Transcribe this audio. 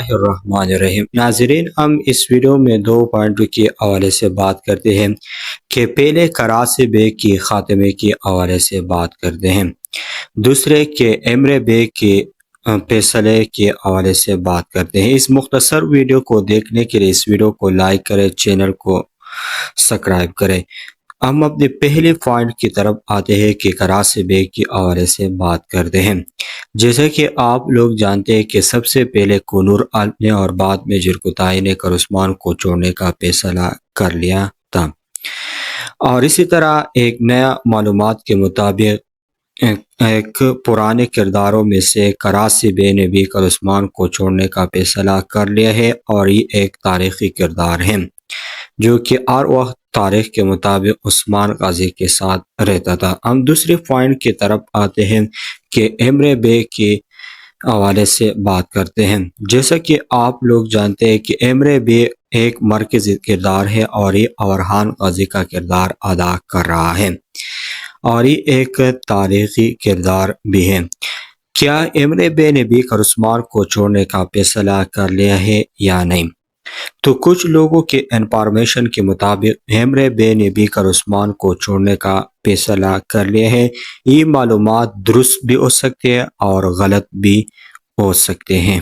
बिस्मिल्लाहिर्रहमानिर्रहीम। नाज़रीन, हम इस वीडियो में दो पॉइंट के हवाले से बात करते हैं कि पहले कराची बे के खात्मे के हवाले से बात करते हैं, दूसरे के एमरे बे के फैसले के हवाले से बात करते हैं। इस मुख्तसर वीडियो को देखने के लिए इस वीडियो को लाइक करें, चैनल को सब्सक्राइब करें। हम अपने पहले पॉइंट की तरफ आते हैं कि कराची बे के हवाले से बात करते हैं। जैसे कि आप लोग जानते हैं कि सबसे पहले कुनूर आलम ने और बाद में जुर्कुताई ने करउस्मान को छोड़ने का फैसला कर लिया था। और इसी तरह एक नया मालूमात के मुताबिक एक पुराने किरदारों में से कराची बे ने भी करउस्मान को छोड़ने का फैसला कर लिया है और ये एक तारीखी किरदार है जो कि हर वक्त तारीख के मुताबिक उस्मान गाजी के साथ रहता था। हम दूसरे पॉइंट की तरफ आते हैं कि एमरे बे के हवाले से बात करते हैं। जैसा कि आप लोग जानते हैं कि एमरे बे एक मरकजी किरदार है और ये अवरहान गाजी का किरदार अदा कर रहा है और ये एक तारीखी किरदार भी है। क्या एमरे बे ने भी करउस्मान को छोड़ने का फैसला कर लिया है या नहीं? तो कुछ लोगों के इंफॉर्मेशन के मुताबिक एमरे बे ने भी करउस्मान को छोड़ने का फैसला कर लिया है। ये मालूमात दुरुस्त भी हो सकते हैं और गलत भी हो सकते हैं।